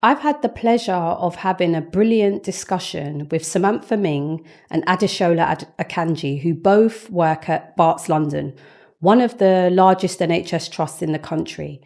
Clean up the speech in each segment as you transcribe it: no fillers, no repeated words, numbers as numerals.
I've had the pleasure of having a brilliant discussion with Samantha Ming and Adeshola Akanji, who both work at Barts London, one of the largest NHS trusts in the country.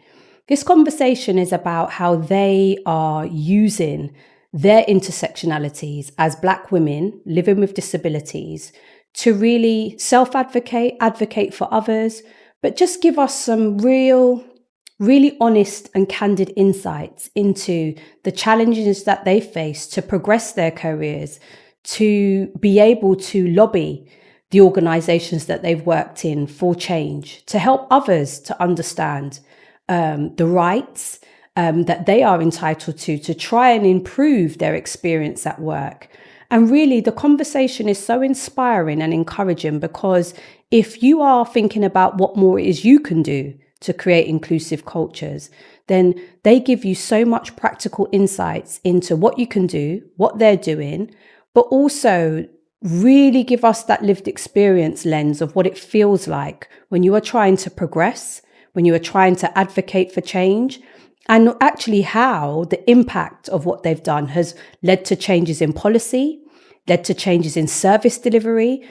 This conversation is about how they are using their intersectionalities as Black women living with disabilities to really self-advocate, advocate for others, but just give us some really honest and candid insights into the challenges that they face to progress their careers, to be able to lobby the organisations that they've worked in for change, to help others to understand the rights that they are entitled to try and improve their experience at work. And really, the conversation is so inspiring and encouraging, because if you are thinking about what more it is you can do to create inclusive cultures, then they give you so much practical insights into what you can do, what they're doing, but also really give us that lived experience lens of what it feels like when you are trying to progress, when you are trying to advocate for change, and actually how the impact of what they've done has led to changes in policy, led to changes in service delivery.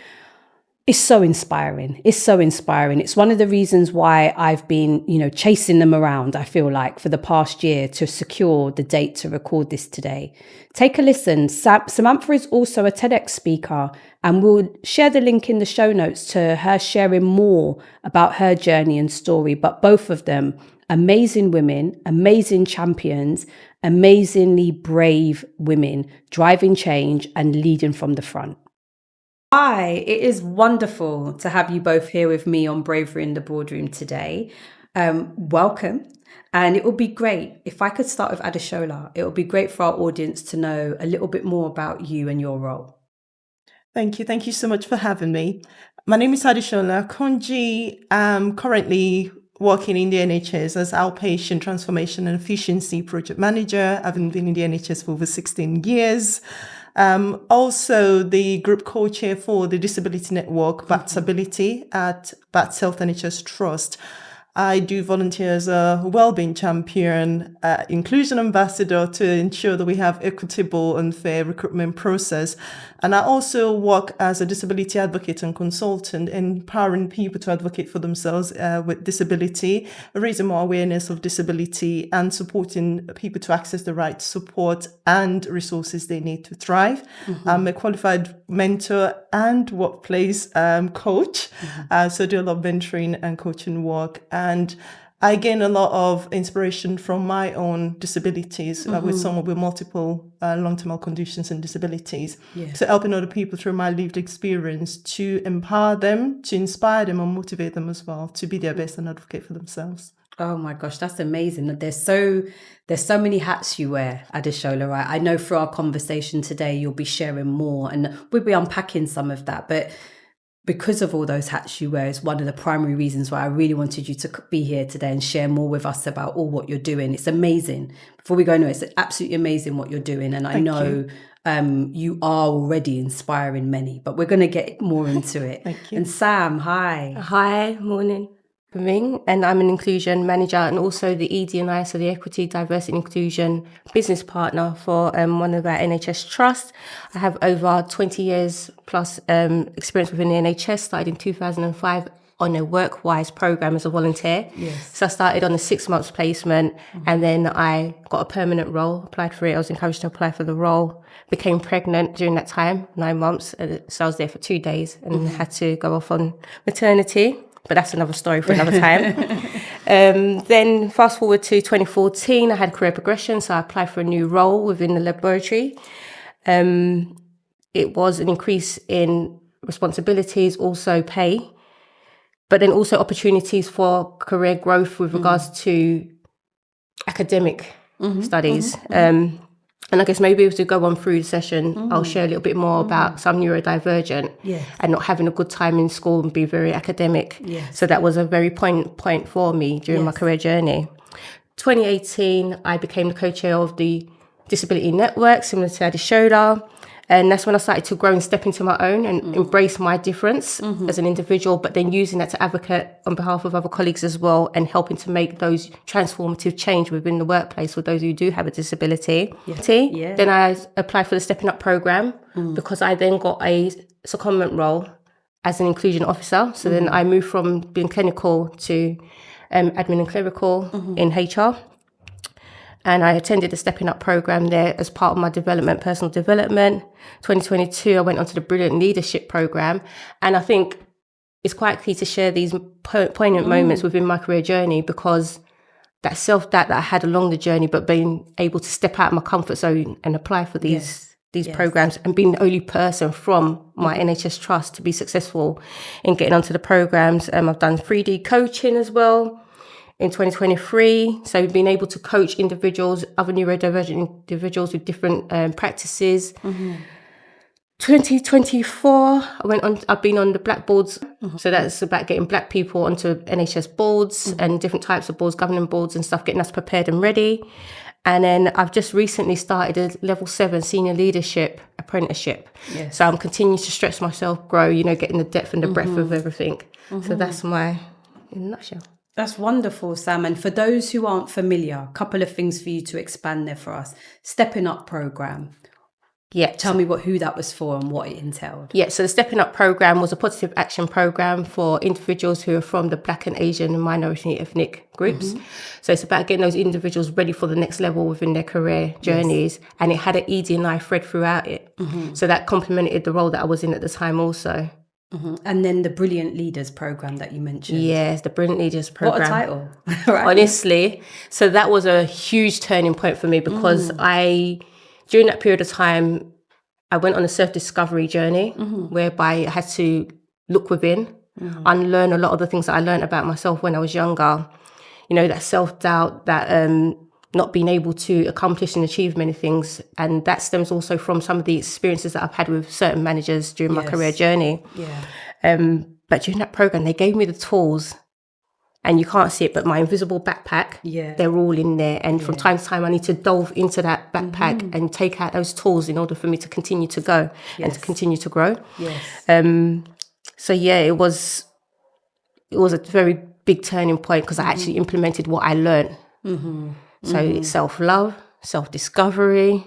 It's so inspiring. It's so inspiring. It's one of the reasons why I've been, chasing them around, I feel like, for the past year to secure the date to record this today. Take a listen. Samantha is also a TEDx speaker, and we'll share the link in the show notes to her sharing more about her journey and story. But both of them, amazing women, amazing champions, amazingly brave women, driving change and leading from the front. Hi, it is wonderful to have you both here with me on Bravery in the Boardroom today. Welcome. And it would be great if I could start with Adeshola. It would be great for our audience to know a little bit more about you and your role. Thank you. Thank you so much for having me. My name is Adeshola Akanji. I'm currently working in the NHS as Outpatient Transformation and Efficiency Project Manager. I've been in the NHS for over 16 years. Also the group co-chair for the disability network, BartsAbility, at Barts Health NHS Trust. I do volunteer as a Wellbeing Champion, inclusion ambassador to ensure that we have equitable and fair recruitment process. And I also work as a disability advocate and consultant, empowering people to advocate for themselves with disability, raising more awareness of disability, and supporting people to access the right support and resources they need to thrive. Mm-hmm. I'm a qualified mentor and workplace coach, so I do a lot of mentoring and coaching work. And I gain a lot of inspiration from my own disabilities with someone with multiple long-term health conditions and disabilities. Yeah. So helping other people through my lived experience to empower them, to inspire them and motivate them as well to be their best and advocate for themselves. Oh my gosh, that's amazing. There's so many hats you wear, Adeshola, right? I know through our conversation today, you'll be sharing more and we'll be unpacking some of that. But because of all those hats you wear is one of the primary reasons why I really wanted you to be here today and share more with us about all what you're doing. It's amazing. Before we go into it, it's absolutely amazing what you're doing. And I know you are already inspiring many, but we're going to get more into it. Thank you. And Sam, hi. Hi, morning. Ming, and I'm an inclusion manager and also the ED&I, so the Equity, Diversity and Inclusion business partner for one of our NHS trusts. I have over 20 years plus experience within the NHS, started in 2005 on a work-wise program as a volunteer. Yes. So I started on a 6 months placement and then I got a permanent role, applied for it. I was encouraged to apply for the role, became pregnant during that time, 9 months. So I was there for 2 days and had to go off on maternity. But that's another story for another time. Then fast forward to 2014, I had career progression. So I applied for a new role within the laboratory. It was an increase in responsibilities, also pay, but then also opportunities for career growth with regards to academic studies. And I guess maybe to go on through the session, I'll share a little bit more about some neurodivergent and not having a good time in school and be very academic. Yes. So that was a very point for me during my career journey. 2018, I became the co-chair of the Disability Network, similar to Adeshola. And that's when I started to grow and step into my own and embrace my difference as an individual, but then using that to advocate on behalf of other colleagues as well, and helping to make those transformative change within the workplace for those who do have a disability. Yeah. Then I applied for the Stepping Up program because I then got a secondment role as an inclusion officer. So then I moved from being clinical to admin and clerical in HR. And I attended the Stepping Up program there as part of my personal development. 2022, I went onto the Brilliant Leadership program. And I think it's quite key to share these poignant moments within my career journey, because that self-doubt that I had along the journey, but being able to step out of my comfort zone and apply for these programs, and being the only person from my NHS trust to be successful in getting onto the programs. I've done 3D coaching as well in 2023. So being able to coach individuals, other neurodivergent individuals with different practices. 2024, I've been on the black boards. So that's about getting black people onto NHS boards and different types of boards, governing boards and stuff, getting us prepared and ready. And then I've just recently started a level 7 senior leadership apprenticeship. Yes. So I'm continuing to stretch myself, grow, getting the depth and the breadth of everything. So that's my, in a nutshell. That's wonderful, Sam. And for those who aren't familiar, a couple of things for you to expand there for us. Stepping Up program. Yeah. Tell me who that was for and what it entailed. Yeah, so the Stepping Up program was a positive action program for individuals who are from the Black and Asian and minority ethnic groups. So it's about getting those individuals ready for the next level within their career journeys. And it had an ED&I thread throughout it. So that complemented the role that I was in at the time also. And then the Brilliant Leaders program that you mentioned. Yes, the Brilliant Leaders program. What a title. Right. Honestly. So that was a huge turning point for me, because during that period of time, I went on a self-discovery journey whereby I had to look within, unlearn a lot of the things that I learned about myself when I was younger. That self-doubt, that not being able to accomplish and achieve many things. And that stems also from some of the experiences that I've had with certain managers during my career journey. But during that program, they gave me the tools, and you can't see it, but my invisible backpack, they're all in there. And from time to time, I need to delve into that backpack and take out those tools in order for me to continue to go and to continue to grow. So yeah, it was a very big turning point, because I actually implemented what I learned. So it's self-love, self-discovery,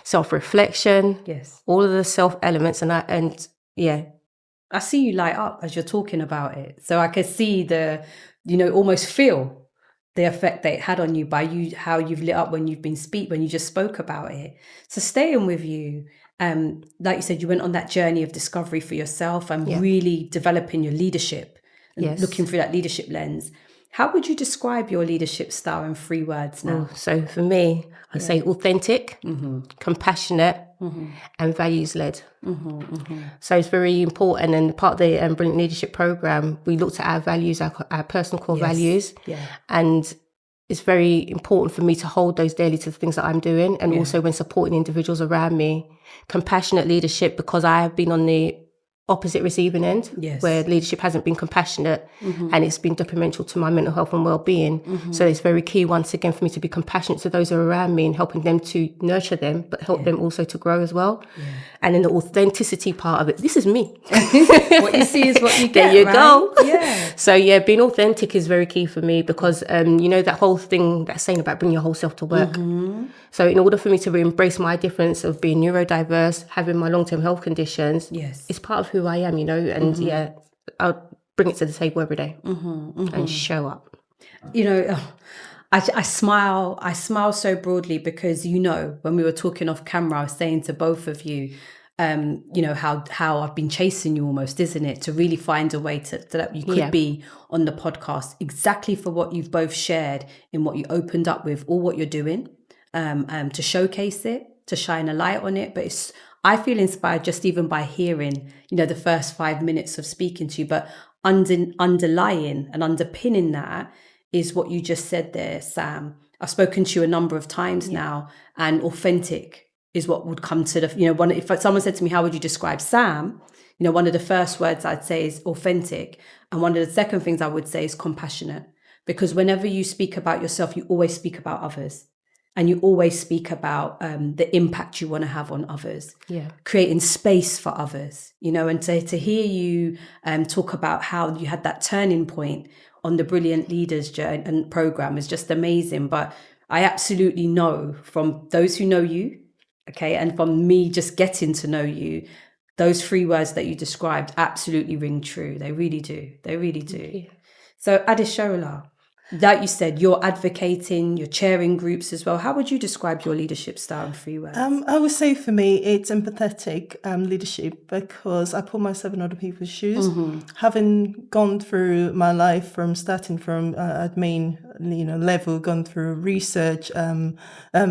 self-reflection, all of the self elements. I see you light up as you're talking about it. So I could see almost feel the effect that it had on you by how you've lit up when you just spoke about it. So staying with you, like you said, you went on that journey of discovery for yourself and really developing your leadership and looking through that leadership lens. How would you describe your leadership style in 3 words now? So for me, I'd say authentic, compassionate, and values-led. So it's very important. And part of the Brilliant Leadership program, we looked at our values, our personal core values. And it's very important for me to hold those daily to the things that I'm doing. And also when supporting individuals around me. Compassionate leadership, because I have been on the opposite receiving end, where leadership hasn't been compassionate, and it's been detrimental to my mental health and well-being. So it's very key, once again, for me to be compassionate to those who are around me and helping them to nurture them, but help them also to grow as well. And then the authenticity part of it, this is me. What you see is what you get. There you right? go. Yeah. So being authentic is very key for me, because that whole thing that's saying about bring your whole self to work. So in order for me to embrace my difference of being neurodiverse, having my long-term health conditions, it's part of who I am, and I'll bring it to the table every day and show up. I smile so broadly, because when we were talking off camera, I was saying to both of you, how I've been chasing you almost, isn't it, to really find a way that you could be on the podcast, exactly for what you've both shared in what you opened up with, or what you're doing, to showcase it, to shine a light on it. But I feel inspired just even by hearing, the first 5 minutes of speaking to you, but underlying and underpinning that is what you just said there, Sam. I've spoken to you a number of times now, and authentic is what would come to if someone said to me, how would you describe Sam? One of the first words I'd say is authentic. And one of the second things I would say is compassionate, because whenever you speak about yourself, you always speak about others. And you always speak about the impact you want to have on others, creating space for others, you know, and to hear you talk about how you had that turning point on the Brilliant Leaders Journey and program is just amazing. But I absolutely know from those who know you, okay, and from me just getting to know you, those 3 words that you described absolutely ring true. They really do. They really do. So Adeshola, like you said, you're advocating, you're chairing groups as well. How would you describe your leadership style in 3 words? I would say for me, it's empathetic leadership, because I put myself in other people's shoes. Having gone through my life from starting from admin, level, gone through research,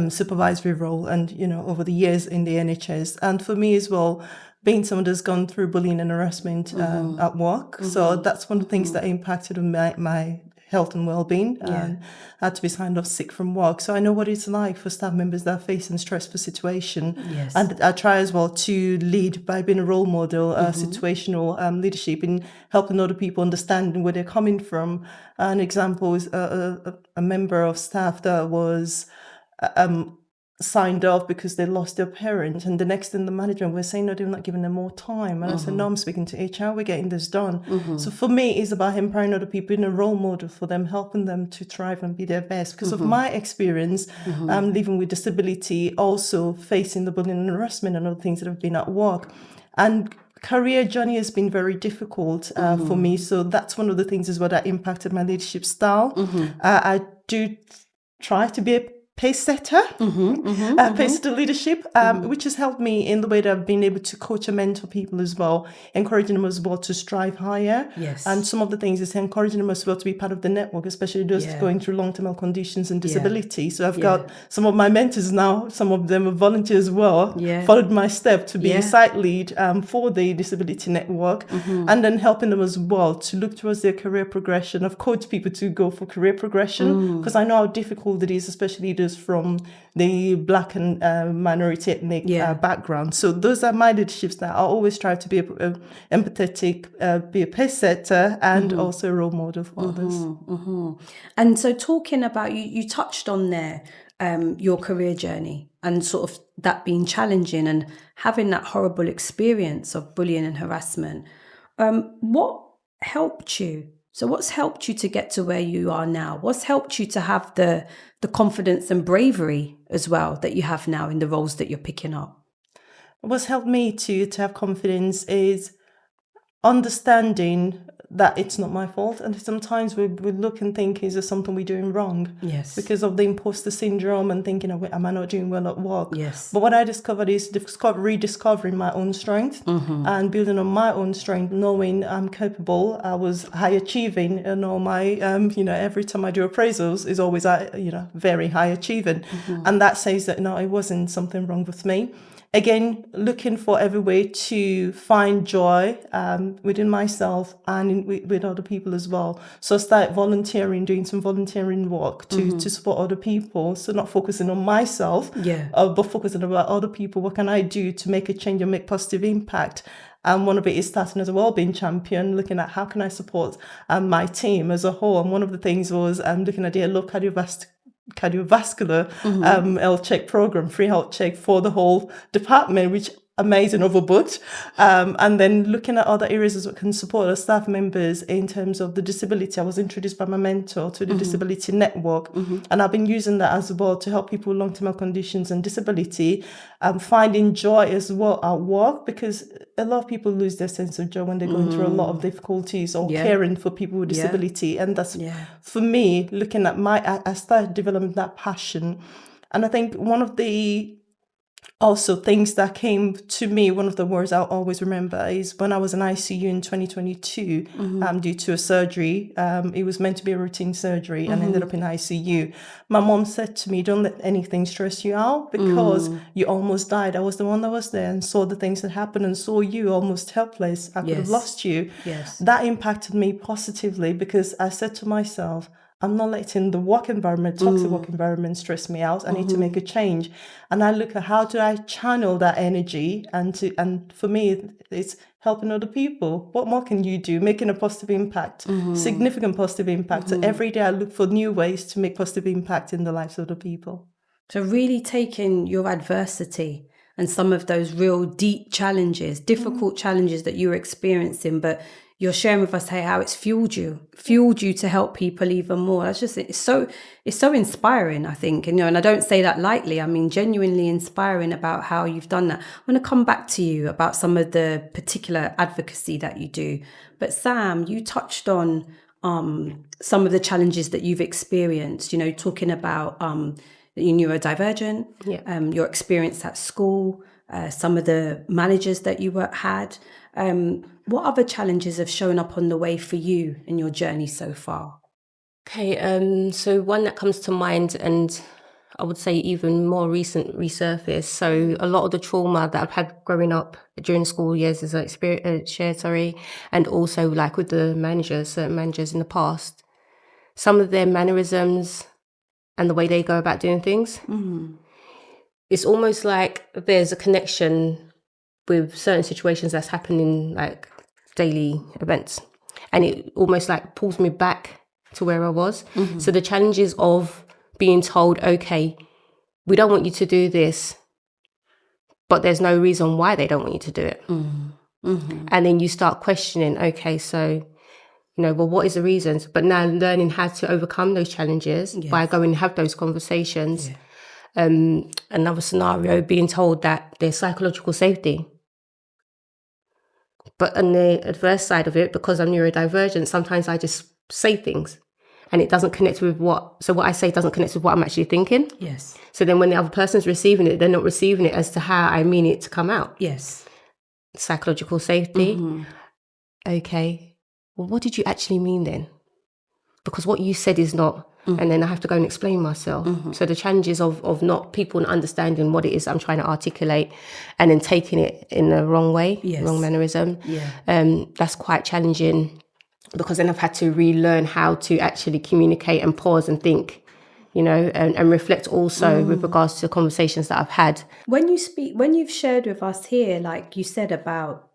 supervisory role, and, over the years in the NHS. And for me as well, being someone that's gone through bullying and harassment at work. So that's one of the things that impacted on my health and well-being. I had to be signed off sick from work. So I know what it's like for staff members that are facing stressful situation. Yes. And I try as well to lead by being a role model, situational leadership, in helping other people understand where they're coming from. An example is a member of staff that was signed off because they lost their parent, and the next thing the management was saying, no, they're not giving them more time. And I said, no, I'm speaking to HR, we're getting this done. So for me, it's about empowering other people, being a role model for them, helping them to thrive and be their best. Because of my experience, living with disability, also facing the bullying and harassment and other things that have been at work. And career journey has been very difficult for me. So that's one of the things as well that impacted my leadership style. I do try to be a pace setter, pace setter leadership, which has helped me in the way that I've been able to coach and mentor people as well, encouraging them as well to strive higher. Yes. And some of the things is encouraging them as well to be part of the network, especially those going through long-term health conditions and disability. So I've got some of my mentors now, some of them are volunteers as well, followed my step to be a site lead for the disability network, and then helping them as well to look towards their career progression. I've coached people to go for career progression, because I know how difficult it is, especially those from the Black and minority ethnic background. So those are my leaderships that I always try to be empathetic, be a pace setter, and also a role model for others. And so talking about, you touched on there your career journey and sort of that being challenging and having that horrible experience of bullying and harassment. What helped you? So what's helped you to get to where you are now? What's helped you to have the confidence and bravery as well that you have now in the roles that you're picking up? What's helped me to have confidence is understanding that it's not my fault. And sometimes we look and think, is there something we're doing wrong? Yes. Because of the imposter syndrome and thinking, am I not doing well at work? Yes. But what I discovered is rediscovering my own strength and building on my own strength, knowing I'm capable. I was high achieving, and all my, every time I do appraisals is always, very high achieving. And that says that, no, it wasn't something wrong with me. Again, looking for every way to find joy within myself and with other people as well. So start volunteering, doing some volunteering work to support other people. So not focusing on myself, but focusing about other people. What can I do to make a change and make positive impact? And one of it is starting as a Wellbeing Champion, looking at how can I support my team as a whole. And one of the things was looking at the low cardiovascular health check program, free health check for the whole department, which amazing, overbooked. And then looking at other areas that can support our staff members in terms of the disability. I was introduced by my mentor to the disability network, and I've been using that as well to help people with long-term health conditions and disability, finding joy as well at work, because a lot of people lose their sense of joy when they're going through a lot of difficulties or caring for people with disability. And that's, for me, looking at I started developing that passion. And I think one of the also things that came to me, one of the words I'll always remember is when I was in ICU in 2022 due to a surgery. It was meant to be a routine surgery and ended up in ICU. My mom said to me, don't let anything stress you out because you almost died. I was the one that was there and saw the things that happened and saw you almost helpless. I could have lost you. That impacted me positively because I said to myself, I'm not letting the work environment, toxic work environment, stress me out. I need to make a change. And I look at how do I channel that energy, and for me, it's helping other people. What more can you do? Making a positive impact, significant positive impact. So every day I look for new ways to make positive impact in the lives of other people. So really taking your adversity and some of those real deep challenges, difficult challenges that you were experiencing, but you're sharing with us, hey, how it's fueled you to help people even more. That's just, it's so inspiring, I think. And, and I don't say that lightly. I mean, genuinely inspiring about how you've done that. I'm going to come back to you about some of the particular advocacy that you do. But Sam, you touched on some of the challenges that you've experienced, talking about you're neurodivergent, your experience at school, some of the managers that you had. What other challenges have shown up on the way for you in your journey so far? Okay, so one that comes to mind, and I would say even more recent resurface. So a lot of the trauma that I've had growing up during school years is shared, and also like with the certain managers in the past, some of their mannerisms and the way they go about doing things. It's almost like there's a connection with certain situations that's happening, like daily events, and it almost like pulls me back to where I was. So the challenges of being told, okay, we don't want you to do this, but there's no reason why they don't want you to do it. And then you start questioning, okay, so, well, what is the reasons? But now learning how to overcome those challenges by going and have those conversations. Another scenario, being told that there's psychological safety. But on the adverse side of it, because I'm neurodivergent, sometimes I just say things and it doesn't connect with what I say doesn't connect with what I'm actually thinking. Yes. So then when the other person's receiving it, they're not receiving it as to how I mean it to come out. Yes. Psychological safety. Okay. Well, what did you actually mean then? Because what you said is not, and then I have to go and explain myself. So the challenges of not people understanding what it is I'm trying to articulate and then taking it in the wrong way, wrong mannerism. That's quite challenging, because then I've had to relearn how to actually communicate and pause and think, and reflect also with regards to conversations that I've had. When you've shared with us here, like you said about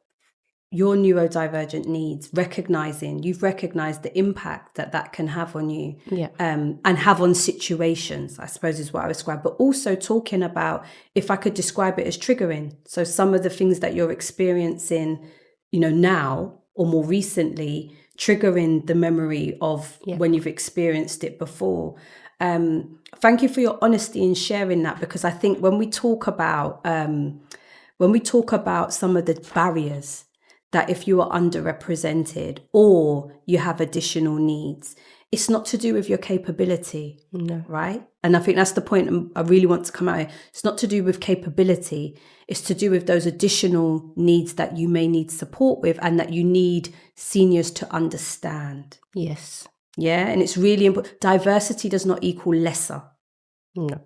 your neurodivergent needs, you've recognized the impact that can have on you, and have on situations, I suppose is what I would describe, but also talking about, if I could describe it as triggering. So some of the things that you're experiencing, now or more recently, triggering the memory of when you've experienced it before. Thank you for your honesty in sharing that, because I think when we talk about some of the barriers, that if you are underrepresented or you have additional needs, it's not to do with your capability, right? And I think that's the point I really want to come out here. It's not to do with capability. It's to do with those additional needs that you may need support with and that you need seniors to understand. Yes. Yeah, and it's really important. Diversity does not equal lesser. No.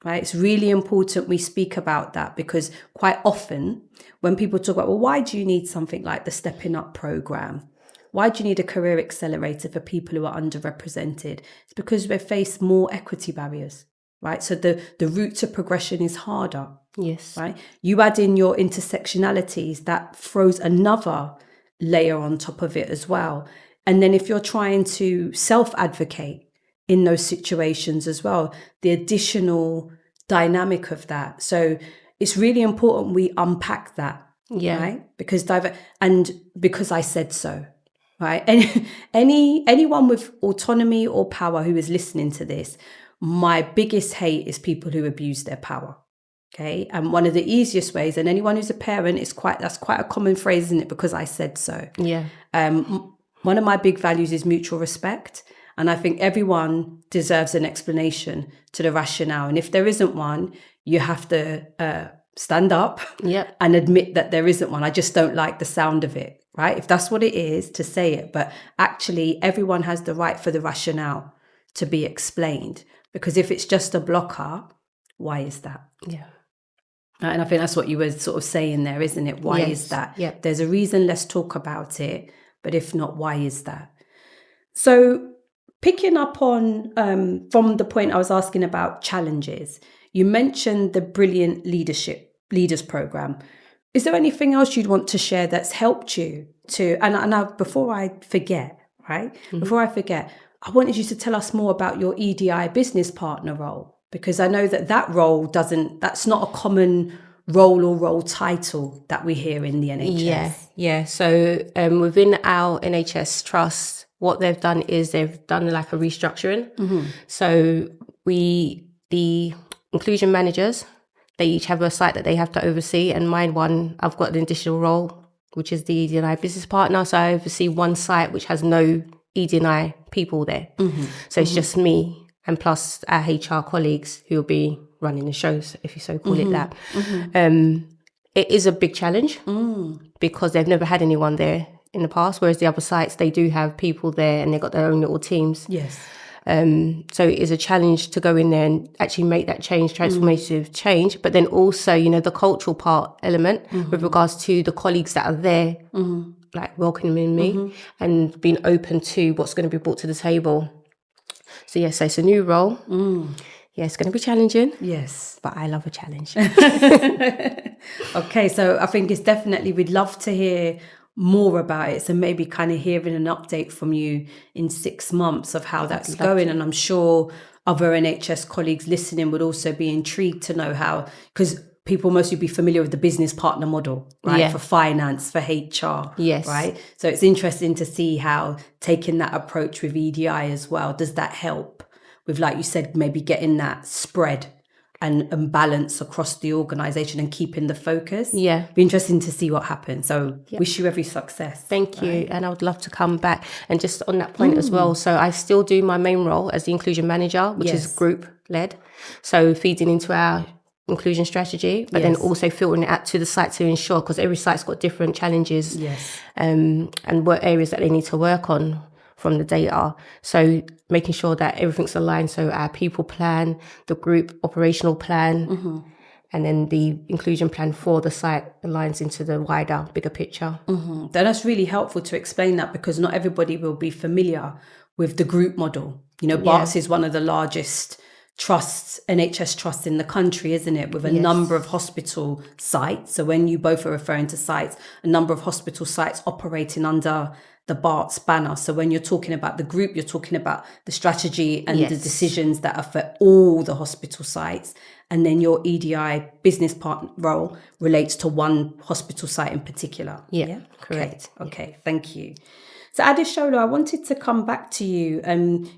Right? It's really important we speak about that, because quite often when people talk about, well, why do you need something like the Stepping Up program? Why do you need a career accelerator for people who are underrepresented? It's because we face more equity barriers, right? So the route to progression is harder. Yes. Right? You add in your intersectionalities, that throws another layer on top of it as well. And then if you're trying to self-advocate in those situations as well, the additional dynamic of that. So it's really important we unpack that, right? Because because I said so, right? Anyone with autonomy or power who is listening to this, my biggest hate is people who abuse their power. Okay, and one of the easiest ways, and anyone who's a parent, that's quite a common phrase, isn't it? Because I said so. Yeah. One of my big values is mutual respect. And I think everyone deserves an explanation to the rationale. And if there isn't one, you have to stand up and admit that there isn't one. I just don't like the sound of it, right? If that's what it is, to say it. But actually, everyone has the right for the rationale to be explained. Because if it's just a blocker, why is that? Yeah. And I think that's what you were sort of saying there, isn't it? Why is that? Yeah. There's a reason, let's talk about it. But if not, why is that? So picking up on from the point I was asking about challenges, you mentioned the Brilliant Leaders Program. Is there anything else you'd want to share that's helped you to, and before I forget, right? Before I forget, I wanted you to tell us more about your EDI business partner role. Because I know that role that's not a common role or role title that we hear in the NHS. Yeah. So within our NHS trust, what they've done is they've done like a restructuring. Mm-hmm. So the inclusion managers, they each have a site that they have to oversee, and I've got an additional role, which is the ED&I business partner. So I oversee one site which has no ED&I people there. Mm-hmm. So it's just me and plus our HR colleagues who will be running the shows, if you so call it that. Mm-hmm. It is a big challenge because they've never had anyone there in the past, whereas the other sites, they do have people there and they've got their own little teams. Yes. So it is a challenge to go in there and actually make that change, transformative change, but then also, the cultural part element with regards to the colleagues that are there, like welcoming me and being open to what's going to be brought to the table. So so it's a new role. Yeah, it's going to be challenging. Yes. But I love a challenge. Okay, so I think it's definitely, we'd love to hear more about it. So maybe kind of hearing an update from you in 6 months of how that's going. And I'm sure other NHS colleagues listening would also be intrigued to know how, because people mostly be familiar with the business partner model, right? Yeah. For finance, for HR, Yes. right? So it's interesting to see how taking that approach with EDI as well, does that help with, like you said, maybe getting that spread and balance across the organisation and keeping the focus? Yeah. Be interesting to see what happens. So wish you every success. Thank you. And I would love to come back. And just on that point as well, so I still do my main role as the inclusion manager, which is group led. So feeding into our inclusion strategy, but then also filtering it out to the site to ensure, because every site's got different challenges and what areas that they need to work on from the data. So making sure that everything's aligned. So our people plan, the group operational plan, and then the inclusion plan for the site aligns into the wider, bigger picture. That's really helpful to explain that, because not everybody will be familiar with the group model. Barts is one of the largest trusts, NHS trusts in the country, isn't it? With a number of hospital sites. So when you both are referring to sites, a number of hospital sites operating under the Barts banner. So when you're talking about the group, you're talking about the strategy and the decisions that are for all the hospital sites. And then your EDI business partner role relates to one hospital site in particular. Yeah? Correct. Okay, thank you. So Adeshola, I wanted to come back to you.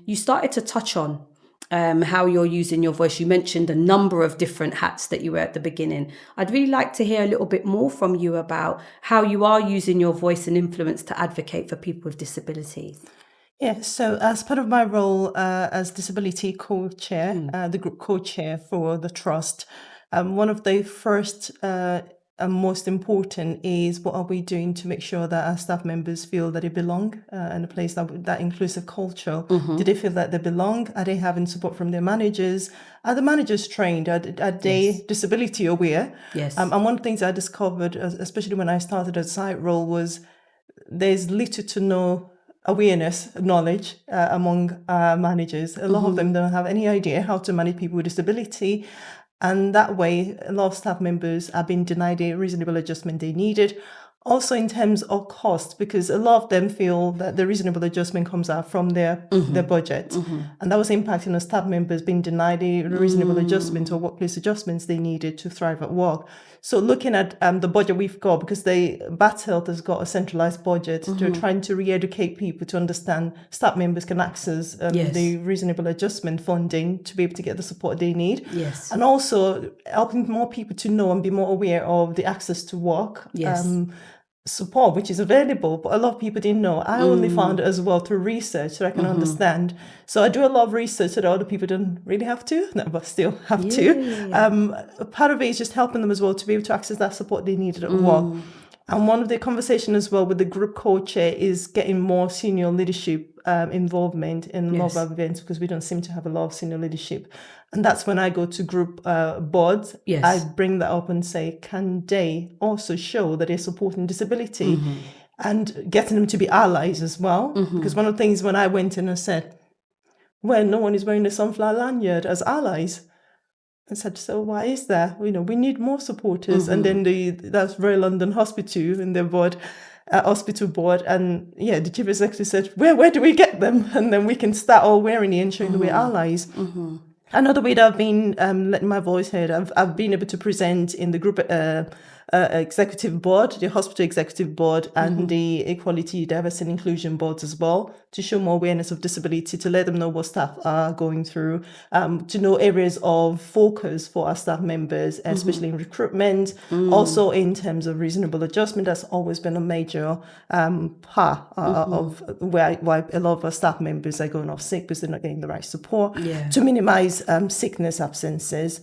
You started to touch on how you're using your voice. You mentioned a number of different hats that you wear at the beginning. I'd really like to hear a little bit more from you about how you are using your voice and influence to advocate for people with disabilities. Yeah, so as part of my role as disability co-chair, the group co-chair for the trust, one of the first and most important is what are we doing to make sure that our staff members feel that they belong in a place that inclusive culture. Do they feel that they belong? Are they having support from their managers? Are the managers trained? Are they disability aware? Yes. And one of the things I discovered, especially when I started a site role, was there's little to no knowledge among managers. A lot of them don't have any idea how to manage people with disability. And that way, a lot of staff members are being denied a reasonable adjustment they needed. Also in terms of cost, because a lot of them feel that the reasonable adjustment comes out from their budget. And that was impacting on staff members being denied a reasonable adjustment or workplace adjustments they needed to thrive at work. So looking at the budget we've got, because Barts Health has got a centralized budget, to trying to re-educate people to understand staff members can access the reasonable adjustment funding to be able to get the support they need. Yes. And also helping more people to know and be more aware of the access to work. Support which is available, but a lot of people didn't know. I only found it as well through research, so I can understand. So I do a lot of research so that other people don't really have to, but still have to. Part of it is just helping them as well to be able to access that support they needed at work. And one of the conversations as well with the group co-chair is getting more senior leadership involvement in a lot of our events, because we don't seem to have a lot of senior leadership. And that's when I go to group boards. I bring that up and say, can they also show that they're supporting disability and getting them to be allies as well? Because one of the things when I went in and said, well, no one is wearing the sunflower lanyard as allies. I said, so why is that? We need more supporters. And then that's Royal London Hospital and their board, hospital board. And the chief executive said, where do we get them? And then we can start all wearing it and showing that we're allies. Another way that I've been letting my voice heard, I've been able to present in the group executive board, the hospital executive board, and the equality, diversity and inclusion boards as well, to show more awareness of disability, to let them know what staff are going through, to know areas of focus for our staff members, especially in recruitment, also in terms of reasonable adjustment. That's always been a major part of why a lot of our staff members are going off sick because they're not getting the right support, to minimize sickness absences.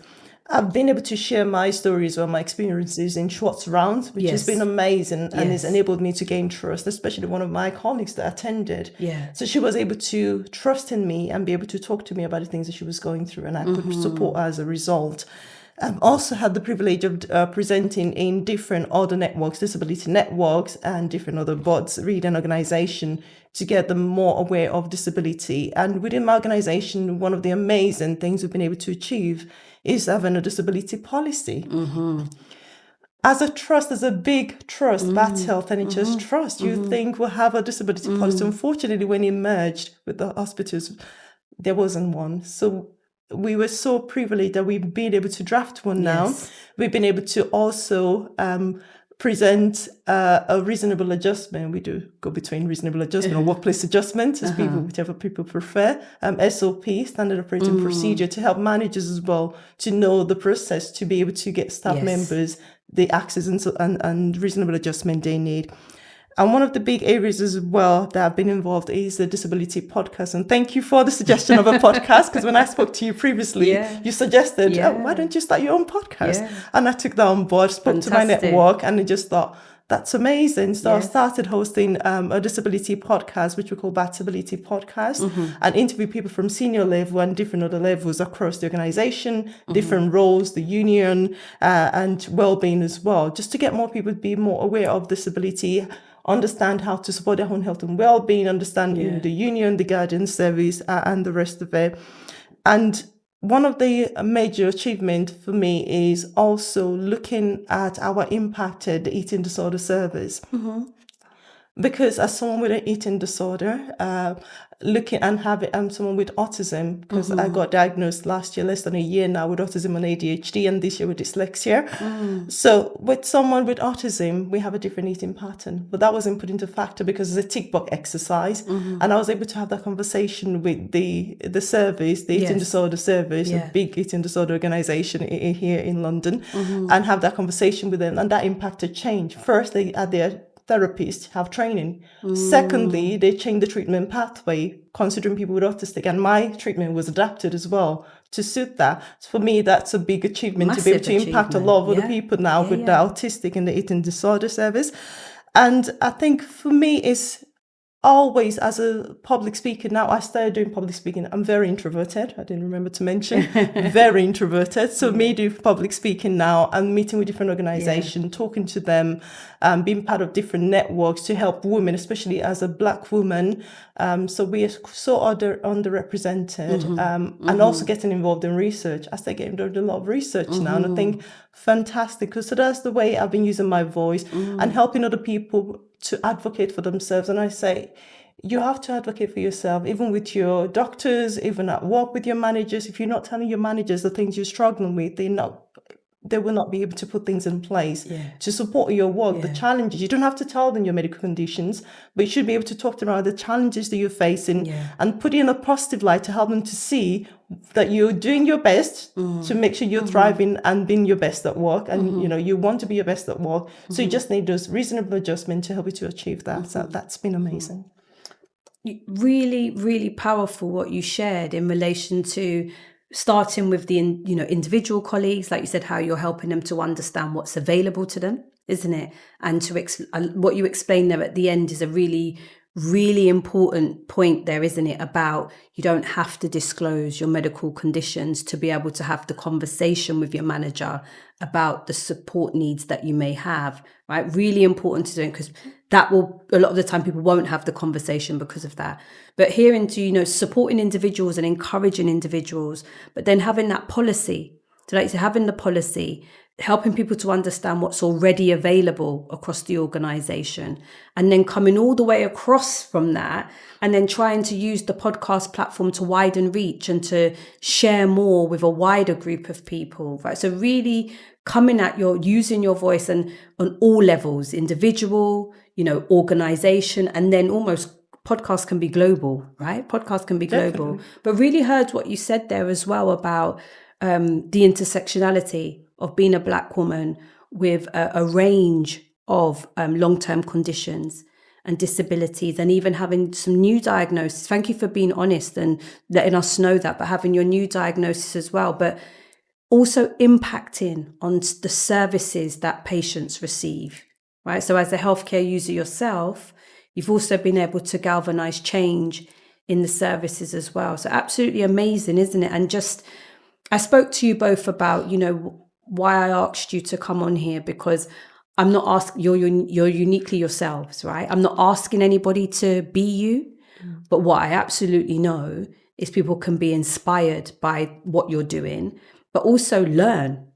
I've been able to share my stories or my experiences in short rounds, which has been amazing and has enabled me to gain trust, especially one of my colleagues that attended. So she was able to trust in me and be able to talk to me about the things that she was going through, and I could support her as a result. I've also had the privilege of presenting in different other networks, disability networks, and different other boards, reading organisation, to get them more aware of disability. And within my organisation, one of the amazing things we've been able to achieve is having a disability policy. As a trust, as a big trust, Barts Health NHS Trust, you think we'll have a disability policy. Unfortunately, when it merged with the hospitals, there wasn't one. So we were so privileged that we've been able to draft one now. We've been able to also present a reasonable adjustment. We do go between reasonable adjustment or workplace adjustment, as people, whichever people prefer. SOP, standard operating procedure, to help managers as well to know the process to be able to get staff members the access and reasonable adjustment they need. And one of the big areas as well that I've been involved is the disability podcast. And thank you for the suggestion of a podcast, because when I spoke to you previously, you suggested, why don't you start your own podcast? And I took that on board, spoke to my network, and I just thought, that's amazing. So I started hosting a disability podcast, which we call BartsAbility podcast, and interview people from senior level and different other levels across the organization, different roles, the union, and well-being as well, just to get more people to be more aware of disability, understand how to support their own health and well-being, understand the union, the guardian service, and the rest of it. And one of the major achievements for me is also looking at our impacted eating disorder service. Because as someone with an eating disorder, looking and having someone with autism, because I got diagnosed last year, less than a year now, with autism and ADHD, and this year with dyslexia. So with someone with autism, we have a different eating pattern, but that wasn't put into factor because it's a tick box exercise. And I was able to have that conversation with the service, the eating disorder service, a big eating disorder organization here in London, and have that conversation with them, and that impacted change. First, they had their therapists have training. Secondly, they changed the treatment pathway, considering people with autistic, and my treatment was adapted as well to suit that. So for me, that's a big achievement, to be able to impact a lot of other people now with the autistic and the eating disorder service. And I think for me, it's always, as a public speaker now, I started doing public speaking. I'm very introverted. I didn't remember to mention, very introverted. So me do public speaking now, and meeting with different organizations, talking to them, being part of different networks to help women, especially as a Black woman. So we are so underrepresented, and also getting involved in research. I start getting involved in a lot of research now, and I think fantastic, because so that's the way I've been using my voice and helping other people to advocate for themselves. And I say, you have to advocate for yourself, even with your doctors, even at work with your managers. If you're not telling your managers the things you're struggling with, they will not be able to put things in place to support your work, the challenges. You don't have to tell them your medical conditions, but you should be able to talk to them about the challenges that you're facing and put it in a positive light to help them to see that you're doing your best to make sure you're thriving and being your best at work. And, you want to be your best at work. So you just need those reasonable adjustments to help you to achieve that. So that's been amazing. Really, really powerful what you shared in relation to starting with the individual colleagues, like you said, how you're helping them to understand what's available to them, isn't it? And to what you explained there at the end is a really, really important point there, isn't it? About you don't have to disclose your medical conditions to be able to have the conversation with your manager about the support needs that you may have, right? Really important to do, because that will, a lot of the time people won't have the conversation because of that. But here into, supporting individuals and encouraging individuals, but then having that policy, So like you said, having the policy, helping people to understand what's already available across the organisation, and then coming all the way across from that, and then trying to use the podcast platform to widen reach and to share more with a wider group of people, right? So really coming at using your voice and on all levels, individual, organisation, and then almost podcasts can be global, right? Podcasts can be global. Definitely. But really heard what you said there as well about the intersectionality of being a Black woman with a range of long-term conditions and disabilities, and even having some new diagnoses. Thank you for being honest and letting us know that, but having your new diagnosis as well, but also impacting on the services that patients receive, right? So as a healthcare user yourself, you've also been able to galvanize change in the services as well. So absolutely amazing, isn't it? And just, I spoke to you both about, why I asked you to come on here, because I'm not asking, you're uniquely yourselves, right? I'm not asking anybody to be you, but what I absolutely know is people can be inspired by what you're doing, but also learn,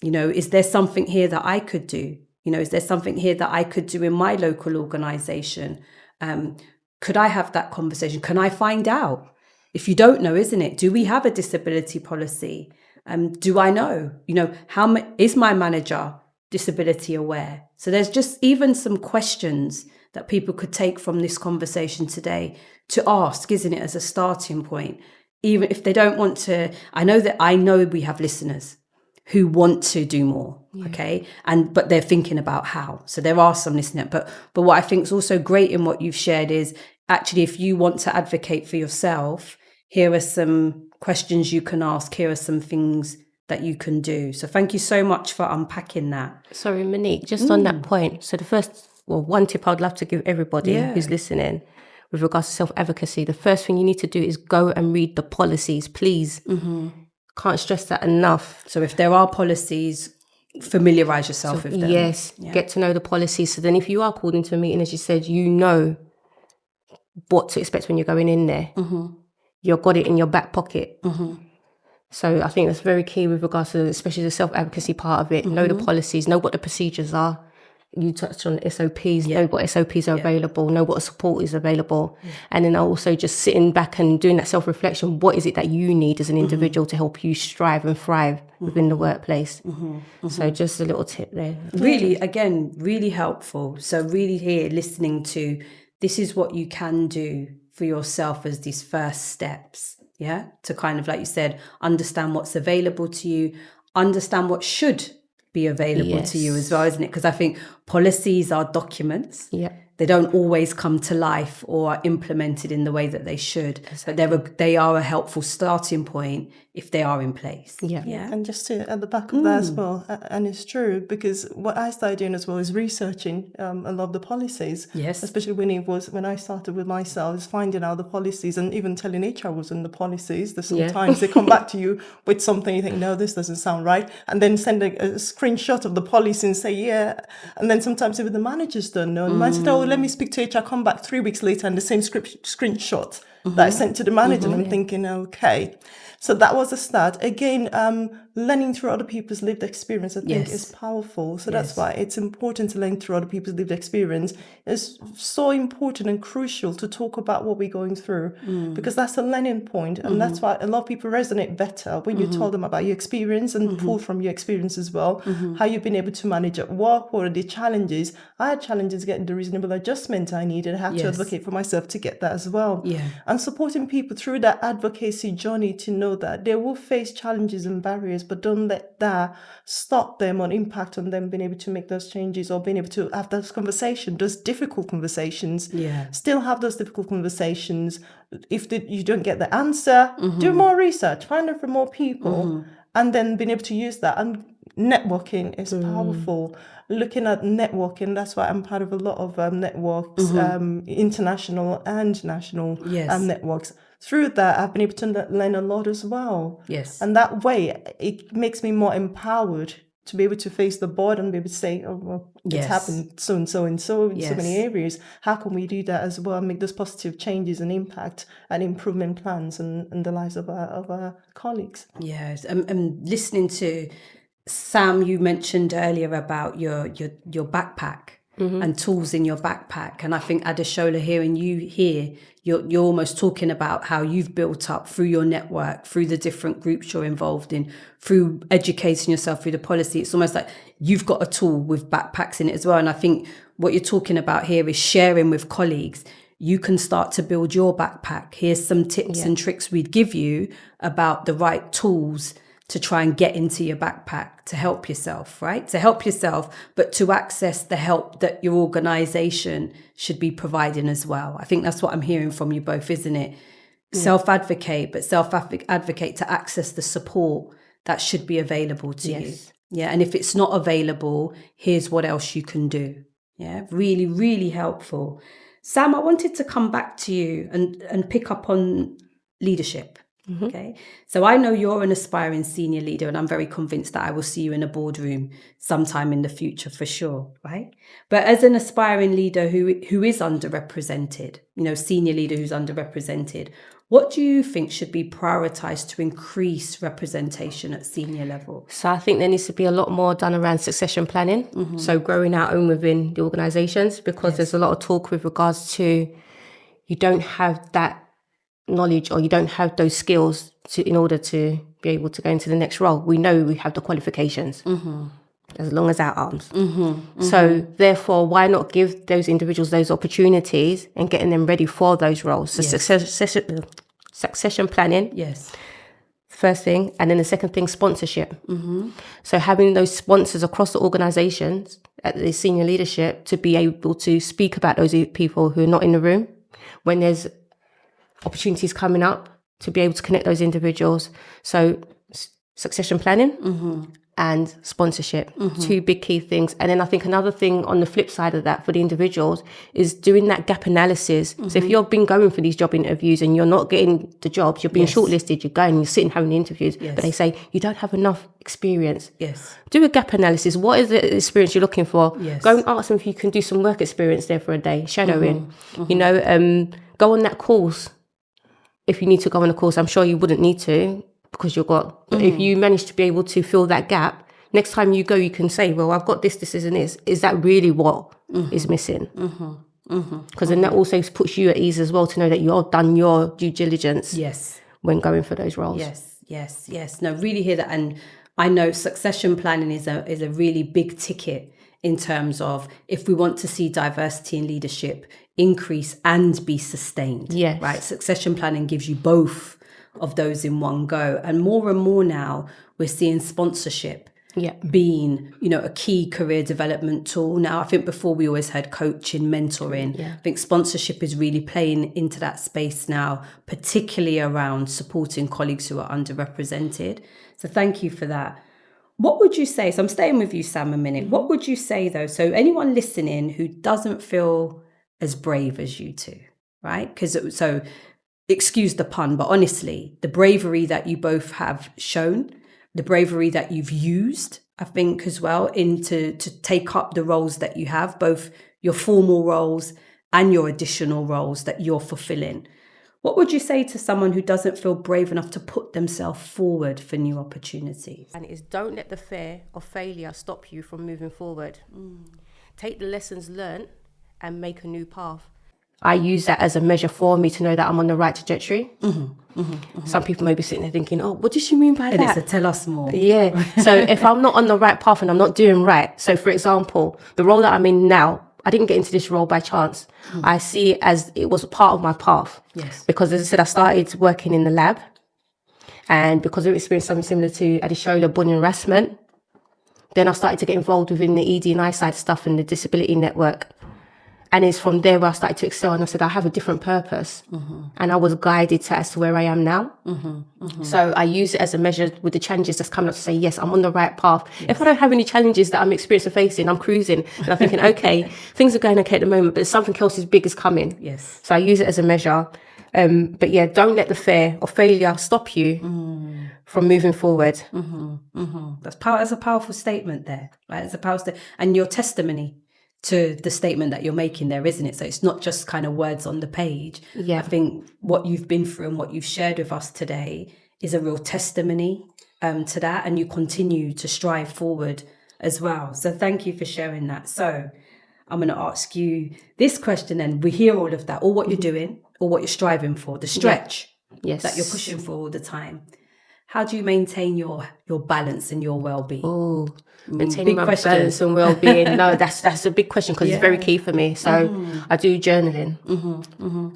is there something here that I could do? Is there something here that I could do in my local organisation? Could I have that conversation? Can I find out? If you don't know, isn't it? Do we have a disability policy? Do I know? Is my manager disability aware? So there's just even some questions that people could take from this conversation today to ask, isn't it, as a starting point? Even if they don't want to, I know we have listeners who want to do more, okay? But they're thinking about how. So there are some listening. But what I think is also great in what you've shared is actually, if you want to advocate for yourself, here are some questions you can ask. Here are some things that you can do. So thank you so much for unpacking that. Sorry, Monique, just on that point. So one tip I'd love to give everybody who's listening with regards to self-advocacy, the first thing you need to do is go and read the policies, please. Can't stress that enough. So if there are policies, familiarise yourself with them. Yes, get to know the policies. So then if you are called into a meeting, as you said, you know what to expect when you're going in there. You've got it in your back pocket. So I think that's very key with regards to especially the self-advocacy part of it. Know the policies, know what the procedures are. You touched on SOPs, know what SOPs are available, know what support is available. And then also just sitting back and doing that self-reflection. What is it that you need as an individual to help you strive and thrive within the workplace? So just a little tip there. Really, again, really helpful. So really here listening to, this is what you can do for yourself as these first steps, to kind of, like you said, understand what's available to you, understand what should be available to you as well, isn't it? Because I think policies are documents. They don't always come to life or are implemented in the way that they should. But they are a helpful starting point if they are in place. And just to at the back of that as well, and it's true, because what I started doing as well is researching a lot of the policies. Especially when I started with myself, is finding out the policies and even telling HR was in the policies. That sometimes they come back to you with something you think, no, this doesn't sound right, and then send a screenshot of the policy and say and then sometimes even the managers don't know. And the manager said, let me speak to HR, come back 3 weeks later and the same screenshot that I sent to the manager. And I'm thinking, okay. So that was a start. Again, learning through other people's lived experience, I think, is powerful. So that's why it's important to learn through other people's lived experience. It's so important and crucial to talk about what we're going through, because that's a learning point. And that's why a lot of people resonate better when you tell them about your experience and pull from your experience as well, how you've been able to manage at work, what are the challenges. I had challenges getting the reasonable adjustment I needed. I had to advocate for myself to get that as well. And supporting people through that advocacy journey to know that they will face challenges and barriers, but don't let that stop them or impact on them being able to make those changes or being able to have those conversations, those difficult conversations. Still have those difficult conversations. If you don't get the answer, do more research, find out from more people, and then being able to use that. And networking is powerful. Looking at networking, that's why I'm part of a lot of networks, international and national networks. Through that, I've been able to learn a lot as well. And that way, it makes me more empowered to be able to face the board and be able to say, oh, well, it's happened so and so in so many areas. How can we do that as well and make those positive changes and impact and improvement plans in the lives of our colleagues? Yes, and listening to Sam, you mentioned earlier about your backpack and tools in your backpack, and I think Adeshola, hearing you here, you're almost talking about how you've built up through your network, through the different groups you're involved in, through educating yourself through the policy. It's almost like you've got a tool with backpacks in it as well. And I think what you're talking about here is sharing with colleagues. You can start to build your backpack. Here's some tips and tricks we'd give you about the right tools to try and get into your backpack to help yourself, right? To help yourself, but to access the help that your organisation should be providing as well. I think that's what I'm hearing from you both, isn't it? Self-advocate, but self-advocate to access the support that should be available to you. Yeah, and if it's not available, here's what else you can do. Yeah, really, really helpful. Sam, I wanted to come back to you and pick up on leadership. Okay, so I know you're an aspiring senior leader, and I'm very convinced that I will see you in a boardroom sometime in the future for sure, right? But as an aspiring leader who is underrepresented, senior leader who's underrepresented, what do you think should be prioritized to increase representation at senior level? So I think there needs to be a lot more done around succession planning. So growing our own within the organisations, because there's a lot of talk with regards to you don't have that knowledge or you don't have those skills in order to be able to go into the next role. We know we have the qualifications as long as our arms. So therefore, why not give those individuals those opportunities and getting them ready for those roles? So succession planning. Yes. First thing. And then the second thing, sponsorship. So having those sponsors across the organisations at the senior leadership to be able to speak about those people who are not in the room when there's opportunities coming up, to be able to connect those individuals. So succession planning and sponsorship, two big key things. And then I think another thing on the flip side of that for the individuals is doing that gap analysis. So if you've been going for these job interviews and you're not getting the jobs, you're being shortlisted, you're going, you're sitting having the interviews, but they say you don't have enough experience. Do a gap analysis. What is the experience you're looking for? Go and ask them if you can do some work experience there for a day, shadowing. Go on that course. If you need to go on a course, I'm sure you wouldn't need to because you've got, but if you manage to be able to fill that gap, next time you go, you can say, well, I've got this, and this. Is that really what is missing? Because then that also puts you at ease as well to know that you've done your due diligence when going for those roles. Yes. No, really hear that. And I know succession planning is a really big ticket in terms of if we want to see diversity in leadership increase and be sustained. Right. Succession planning gives you both of those in one go. And more now, we're seeing sponsorship being, a key career development tool. Now, I think before we always had coaching, mentoring. I think sponsorship is really playing into that space now, particularly around supporting colleagues who are underrepresented. So thank you for that. What would you say? So I'm staying with you, Sam, a minute. What would you say, though? So anyone listening who doesn't feel as brave as you two, right? So excuse the pun, but honestly, the bravery that you both have shown, the bravery that you've used, I think, as well, to take up the roles that you have, both your formal roles and your additional roles that you're fulfilling. What would you say to someone who doesn't feel brave enough to put themselves forward for new opportunities? And it is, don't let the fear of failure stop you from moving forward. Take the lessons learned and make a new path. I use that as a measure for me to know that I'm on the right trajectory. Some people may be sitting there thinking, oh, what does she mean by that? And it's tell us more. So if I'm not on the right path and I'm not doing right, so for example, the role that I'm in now, I didn't get into this role by chance. I see it as it was a part of my path. Because as I said, I started working in the lab, and because I experienced something similar to Adeshola, bullying and harassment, then I started to get involved within the ED and eyesight stuff and the disability network. And it's from there where I started to excel, and I said, I have a different purpose. And I was guided as to where I am now. So I use it as a measure with the challenges that's coming up to say, yes, I'm on the right path. If I don't have any challenges that I'm experiencing facing, I'm cruising. And I'm thinking, okay, things are going okay at the moment, but something else is big is coming. So I use it as a measure. But yeah, don't let the fear of failure stop you from moving forward. That's a powerful statement there, right? It's a powerful and your testimony to the statement that you're making there, isn't it? So it's not just kind of words on the page. Yeah. I think what you've been through and what you've shared with us today is a real testimony to that, and you continue to strive forward as well. So thank you for sharing that. So I'm going to ask you this question then. We hear all of that, all what you're doing, or what you're striving for, the stretch that you're pushing for all the time. How do you maintain your balance and your well-being? Oh, maintaining my balance and well-being. No, that's a big question because it's very key for me. So I do journaling,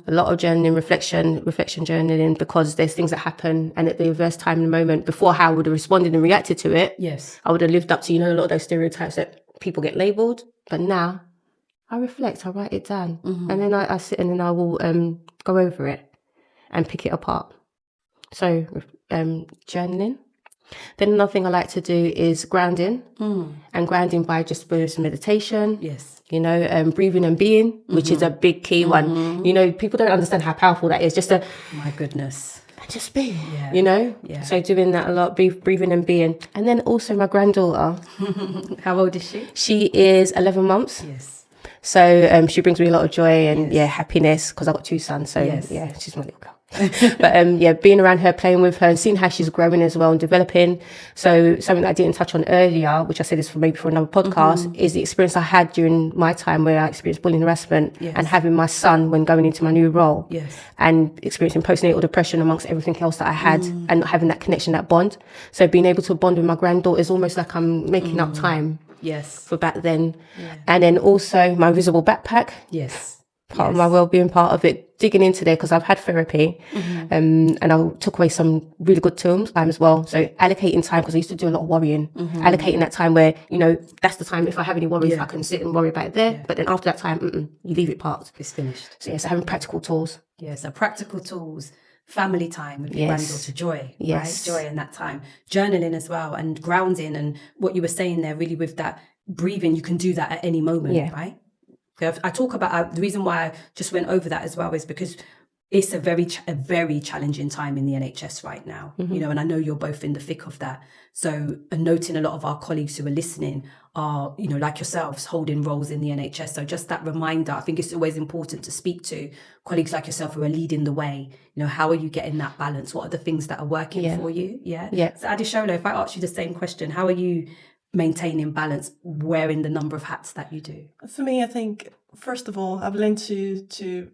a lot of journaling, reflection journaling, because there's things that happen, and at the reverse time and moment before how I would have responded and reacted to it. Yes, I would have lived up to, a lot of those stereotypes that people get labelled. But now I reflect, I write it down, and then I sit and then I will go over it and pick it apart. So journaling. Then another thing I like to do is grounding, and grounding by just some meditation. Yes. Breathing and being, which is a big key one. People don't understand how powerful that is. Just to, my goodness, just be, Yeah. So doing that a lot, breathing and being. And then also my granddaughter. How old is she? She is 11 months. Yes. So she brings me a lot of joy and happiness, because I've got 2 sons. So she's my little girl. But being around her, playing with her, and seeing how she's growing as well and developing. So something that I didn't touch on earlier, which I said is for another podcast, is the experience I had during my time where I experienced bullying, harassment, and having my son when going into my new role, and experiencing postnatal depression amongst everything else that I had, and not having that connection, that bond. So being able to bond with my granddaughter is almost like I'm making up time. Yes. For back then. And then also my invisible backpack. Yes. Part of my well-being, part of it, digging into there, because I've had therapy, and I took away some really good time as well. So allocating time, because I used to do a lot of worrying, allocating that time where, that's the time if I have any worries, I can sit and worry about it there. But then after that time, you leave it parked. It's finished. So so having practical tools. So practical tools, family time with your granddaughter, joy, right? Joy in that time. Journaling as well, and grounding, and what you were saying there, really with that breathing, you can do that at any moment, right? I talk about the reason why I just went over that as well is because it's a very challenging time in the NHS right now, and I know you're both in the thick of that. So, noting a lot of our colleagues who are listening are, like yourselves, holding roles in the NHS. So just that reminder, I think it's always important to speak to colleagues like yourself who are leading the way. How are you getting that balance? What are the things that are working for you? So Adeshola, if I ask you the same question, how are you maintaining balance wearing the number of hats that you do? For me, I think, first of all, I've learned to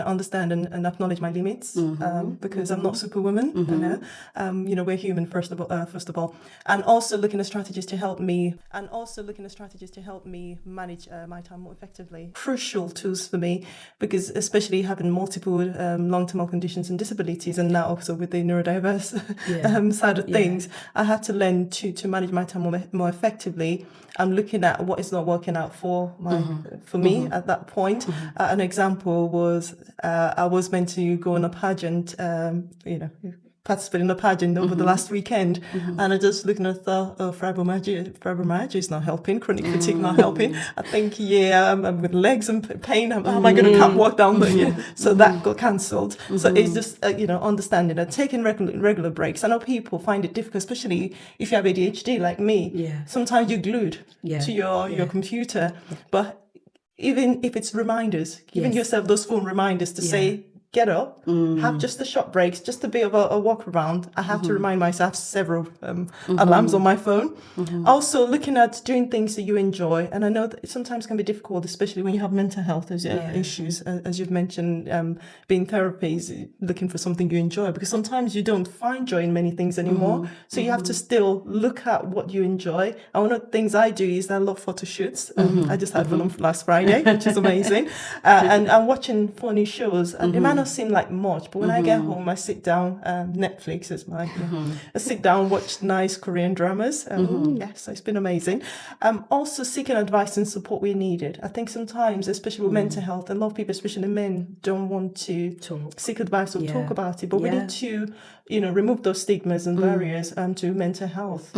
understand and acknowledge my limits, because I'm not superwoman. We're human first of all, and also looking at strategies to help me, manage my time more effectively. Crucial tools for me, because especially having multiple long-term health conditions and disabilities, and now also with the neurodiverse side of things, I had to learn to manage my time more effectively. I'm looking at what is not working out for me at that point. An example was I was meant to go on a pageant, participate in a pageant over the last weekend, and I just looking at the fibromyalgia is not helping, chronic fatigue not helping. I think I'm with legs and pain. How am I going to walk down the So that got cancelled. So it's just understanding that taking regular breaks. I know people find it difficult, especially if you have ADHD like me. Sometimes you're glued to your computer, but even if it's reminders, giving yourself those phone reminders to say, get up, have just the short breaks, just a bit of a walk around. I have to remind myself several alarms on my phone. Also looking at doing things that you enjoy. And I know that it sometimes can be difficult, especially when you have mental health issues, as you've mentioned, being therapies, looking for something you enjoy, because sometimes you don't find joy in many things anymore. So you have to still look at what you enjoy. And one of the things I do is I love photo shoots. I just had one last Friday, which is amazing. And I'm watching funny shows, and it might not seem like much, but when I get home, I sit down, Netflix is my, I sit down, watch nice Korean dramas. So it's been amazing. Also seeking advice and support where needed. I think sometimes, especially with mental health, a lot of people, especially men, don't want to seek advice or talk about it, but we need to, remove those stigmas and barriers to mental health.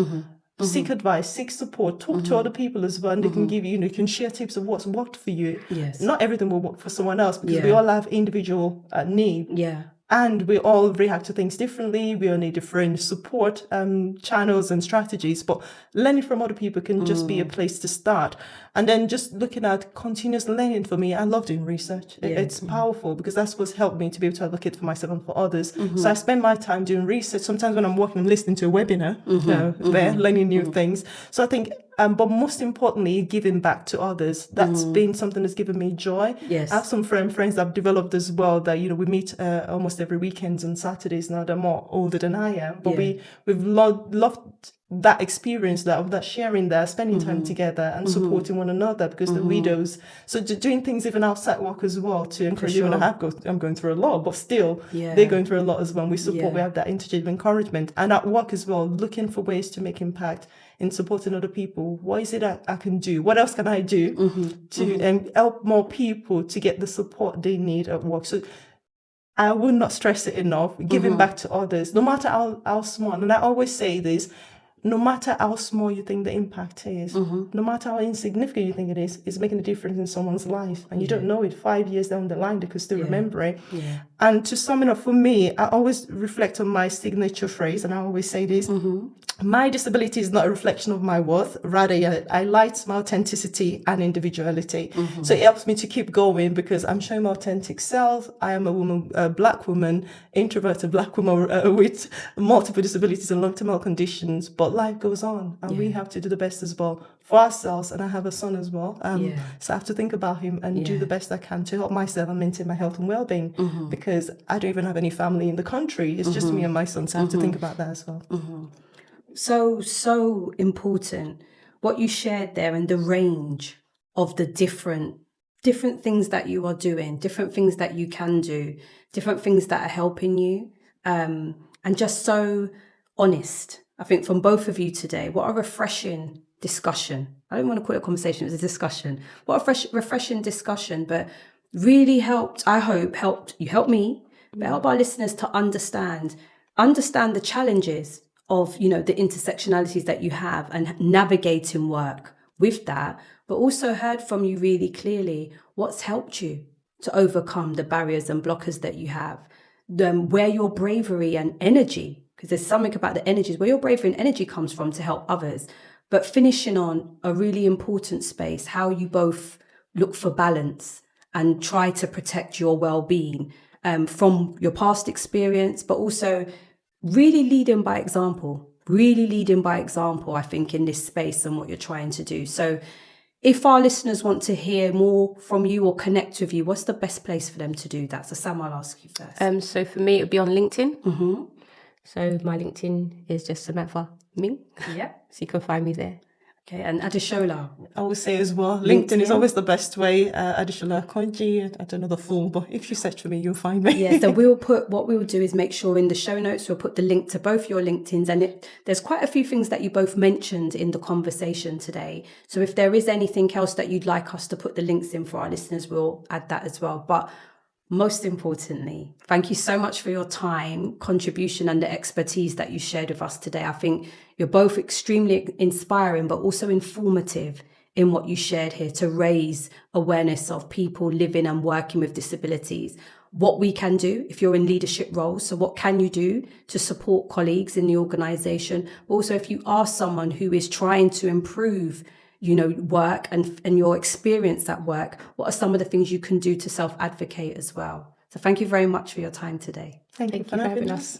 seek advice, seek support, talk to other people as well, and they can give you, you can share tips of what's worked for you. Yes. Not everything will work for someone else, because we all have individual needs. Yeah. And we all react to things differently. We all need different support channels and strategies. But learning from other people can just be a place to start. And then just looking at continuous learning for me, I love doing research. It's powerful, because that's what's helped me to be able to advocate for myself and for others. So I spend my time doing research. Sometimes when I'm working, I'm listening to a webinar, learning new things. So I think, but most importantly, giving back to others. That's been something that's given me joy. Yes. I have some friends I've developed as well that, we meet almost every weekend on Saturdays now. They're more older than I am, but we've loved that experience, that sharing, that spending time together and supporting one another, because the widows, so doing things even outside work as well to encourage you. And I'm going through a lot, but still they're going through a lot as well. We support, we have that interchange of encouragement, and at work as well, looking for ways to make impact in supporting other people. What is it that I can do? What else can I do to help more people to get the support they need at work? So I will not stress it enough, giving back to others, no matter how small. And I always say this, no matter how small you think the impact is, no matter how insignificant you think it is, it's making a difference in someone's life. And you don't know it, 5 years down the line, they could still remember it. Yeah. And to sum it up for me, I always reflect on my signature phrase, and I always say this, my disability is not a reflection of my worth. Rather, I light my authenticity and individuality. So it helps me to keep going, because I'm showing my authentic self. I am a woman, a black woman, introverted black woman with multiple disabilities and long-term health conditions. But life goes on, and we have to do the best as well for ourselves. And I have a son as well. So I have to think about him and do the best I can to help myself and maintain my health and well-being, because I don't even have any family in the country. It's just me and my son. So I have to think about that as well. So important what you shared there, and the range of the different things that you are doing, different things that you can do, different things that are helping you, and just so honest. I think from both of you today, what a refreshing discussion. I don't want to call it a conversation, it was a discussion. What a refreshing discussion, but really helped me, but help our listeners to understand the challenges of, the intersectionalities that you have and navigating work with that, but also heard from you really clearly what's helped you to overcome the barriers and blockers that you have, where your bravery and energy, because there's something about the energies, where your bravery and energy comes from to help others, but finishing on a really important space, how you both look for balance and try to protect your well-being from your past experience, but also really leading by example, I think, in this space and what you're trying to do. So if our listeners want to hear more from you or connect with you, what's the best place for them to do that? So Sam, I'll ask you first. So for me, it would be on LinkedIn. So my LinkedIn is just Samantha Ming. Yeah. So you can find me there. Okay, and Adeshola? I would say as well, LinkedIn is always the best way. Adeshola Akanji, I don't know the full, but if you search for me, you'll find me. Yeah, so what we'll do is make sure in the show notes, we'll put the link to both your LinkedIns. And there's quite a few things that you both mentioned in the conversation today. So if there is anything else that you'd like us to put the links in for our listeners, we'll add that as well. But most importantly, thank you so much for your time, contribution, and the expertise that you shared with us today. I think you're both extremely inspiring, but also informative in what you shared here to raise awareness of people living and working with disabilities. What we can do if you're in leadership roles. So what can you do to support colleagues in the organization? But also if you are someone who is trying to improve work and your experience at work, what are some of the things you can do to self-advocate as well? So thank you very much for your time today. Thank you for having us.